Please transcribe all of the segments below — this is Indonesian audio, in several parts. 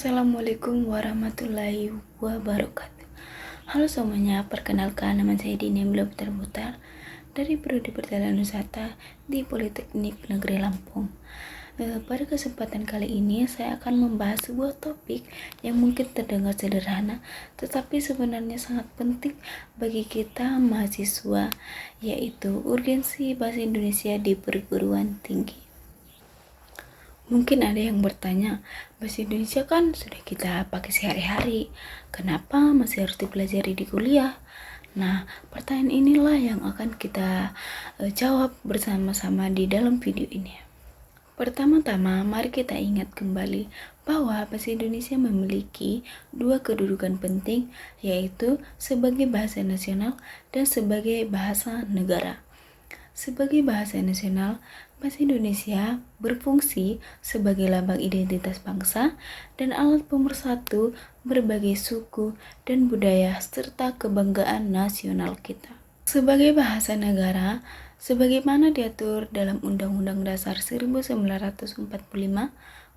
Assalamualaikum warahmatullahi wabarakatuh. Halo semuanya, perkenalkan nama saya Dini Putar dari Prodi Perjalanan Wisata di Politeknik Negeri Lampung. Pada kesempatan kali ini saya akan membahas sebuah topik yang mungkin terdengar sederhana, tetapi sebenarnya sangat penting bagi kita mahasiswa, yaitu urgensi bahasa Indonesia di perguruan tinggi. Mungkin ada yang bertanya, bahasa Indonesia kan sudah kita pakai sehari-hari, kenapa masih harus dipelajari di kuliah? Nah, pertanyaan inilah yang akan kita jawab bersama-sama di dalam video ini. Pertama-tama, mari kita ingat kembali bahwa bahasa Indonesia memiliki dua kedudukan penting, yaitu sebagai bahasa nasional dan sebagai bahasa negara. Sebagai bahasa nasional, bahasa Indonesia berfungsi sebagai lambang identitas bangsa dan alat pemersatu berbagai suku dan budaya serta kebanggaan nasional kita. Sebagai bahasa negara, sebagaimana diatur dalam Undang-Undang Dasar 1945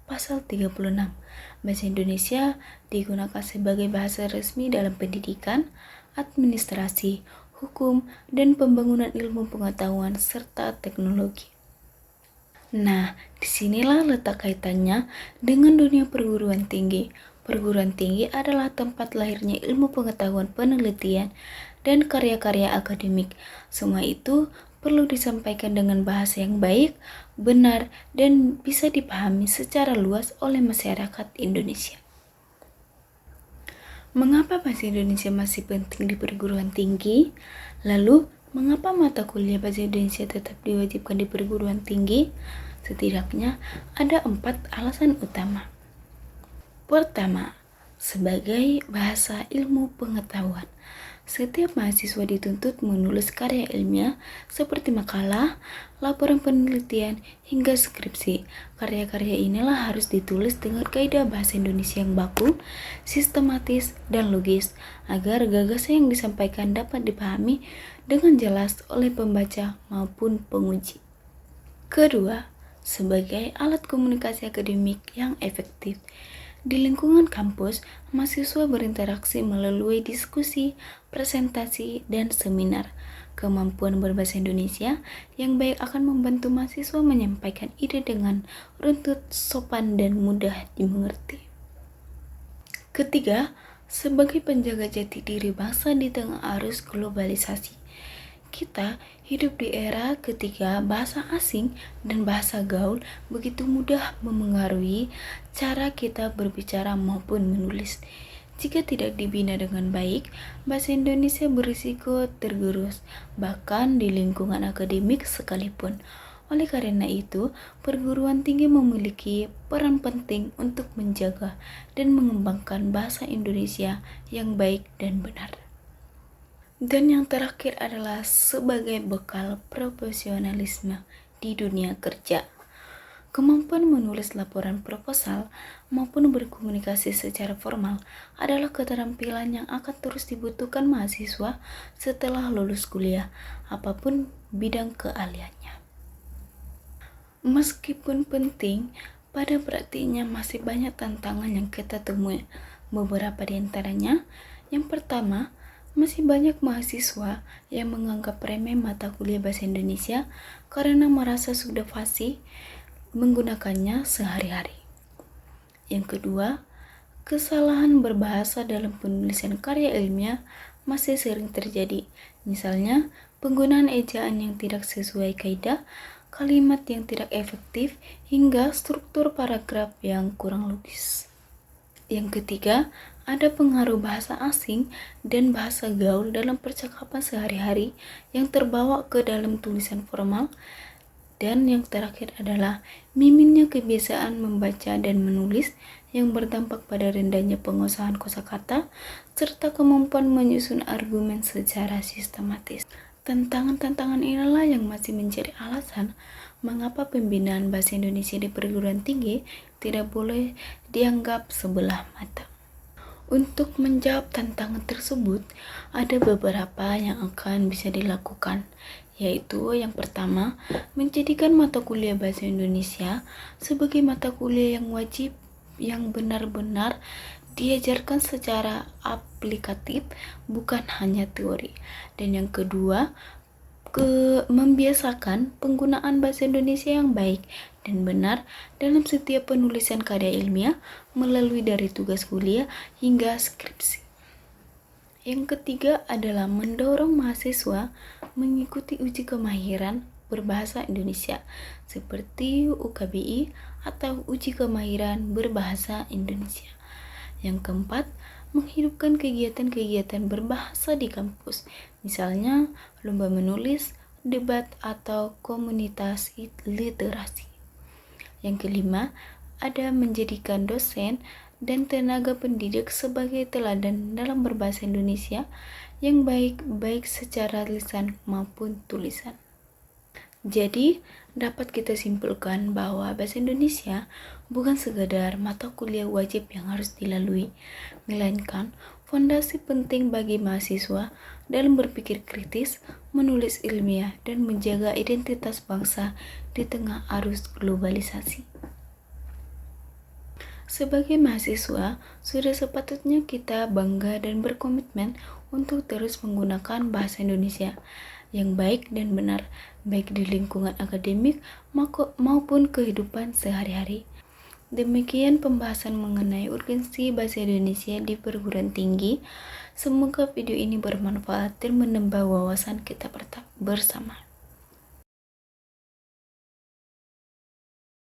Pasal 36, bahasa Indonesia digunakan sebagai bahasa resmi dalam pendidikan, administrasi, hukum, dan pembangunan ilmu pengetahuan serta teknologi. Nah, disinilah letak kaitannya dengan dunia perguruan tinggi. Perguruan tinggi adalah tempat lahirnya ilmu pengetahuan, penelitian, dan karya-karya akademik. Semua itu perlu disampaikan dengan bahasa yang baik, benar, dan bisa dipahami secara luas oleh masyarakat Indonesia. Mengapa bahasa Indonesia masih penting di perguruan tinggi? Lalu, mengapa mata kuliah bahasa Indonesia tetap diwajibkan di perguruan tinggi? Setidaknya ada 4 alasan utama. Pertama, sebagai bahasa ilmu pengetahuan. Setiap mahasiswa dituntut menulis karya ilmiah seperti makalah, laporan penelitian, hingga skripsi. Karya-karya inilah harus ditulis dengan kaidah bahasa Indonesia yang baku, sistematis, dan logis, agar gagasan yang disampaikan dapat dipahami dengan jelas oleh pembaca maupun penguji. Kedua, sebagai alat komunikasi akademik yang efektif. Di lingkungan kampus, mahasiswa berinteraksi melalui diskusi, presentasi, dan seminar. Kemampuan berbahasa Indonesia yang baik akan membantu mahasiswa menyampaikan ide dengan runtut, sopan, dan mudah dimengerti. Ketiga, sebagai penjaga jati diri bangsa di tengah arus globalisasi. Kita hidup di era ketika bahasa asing dan bahasa gaul begitu mudah memengaruhi cara kita berbicara maupun menulis. Jika tidak dibina dengan baik, bahasa Indonesia berisiko tergerus, bahkan di lingkungan akademik sekalipun. Oleh karena itu, perguruan tinggi memiliki peran penting untuk menjaga dan mengembangkan bahasa Indonesia yang baik dan benar. Dan yang terakhir adalah sebagai bekal profesionalisme di dunia kerja. Kemampuan menulis laporan proposal maupun berkomunikasi secara formal adalah keterampilan yang akan terus dibutuhkan mahasiswa setelah lulus kuliah, apapun bidang keahliannya. Meskipun penting, pada praktiknya masih banyak tantangan yang kita temui. Beberapa di antaranya, yang pertama, masih banyak mahasiswa yang menganggap remeh mata kuliah bahasa Indonesia karena merasa sudah fasih menggunakannya sehari-hari. Yang kedua, kesalahan berbahasa dalam penulisan karya ilmiah masih sering terjadi. Misalnya, penggunaan ejaan yang tidak sesuai kaidah, kalimat yang tidak efektif, hingga struktur paragraf yang kurang logis. Yang ketiga, ada pengaruh bahasa asing dan bahasa gaul dalam percakapan sehari-hari yang terbawa ke dalam tulisan formal. Dan yang terakhir adalah minimnya kebiasaan membaca dan menulis yang berdampak pada rendahnya penguasaan kosakata serta kemampuan menyusun argumen secara sistematis. Tantangan-tantangan inilah yang masih menjadi alasan mengapa pembinaan bahasa Indonesia di perguruan tinggi tidak boleh dianggap sebelah mata. Untuk menjawab tantangan tersebut, ada beberapa yang akan bisa dilakukan, yaitu yang pertama, menjadikan mata kuliah bahasa Indonesia sebagai mata kuliah yang wajib yang benar-benar diajarkan secara aplikatif, bukan hanya teori. Dan yang kedua, membiasakan penggunaan bahasa Indonesia yang baik dan benar dalam setiap penulisan karya ilmiah melalui dari tugas kuliah hingga skripsi. Yang ketiga adalah mendorong mahasiswa mengikuti uji kemahiran berbahasa Indonesia seperti UKBI atau uji kemahiran berbahasa Indonesia. Yang keempat, menghidupkan kegiatan-kegiatan berbahasa di kampus, misalnya lomba menulis, debat, atau komunitas literasi. Yang kelima, ada menjadikan dosen dan tenaga pendidik sebagai teladan dalam berbahasa Indonesia yang baik secara lisan maupun tulisan. Jadi, dapat kita simpulkan bahwa bahasa Indonesia bukan sekadar mata kuliah wajib yang harus dilalui, melainkan fondasi penting bagi mahasiswa dalam berpikir kritis, menulis ilmiah, dan menjaga identitas bangsa di tengah arus globalisasi. Sebagai mahasiswa, sudah sepatutnya kita bangga dan berkomitmen untuk terus menggunakan bahasa Indonesia yang baik dan benar, baik di lingkungan akademik maupun kehidupan sehari-hari. Demikian pembahasan mengenai urgensi bahasa Indonesia di perguruan tinggi. Semoga video ini bermanfaat dan menambah wawasan kita bersama.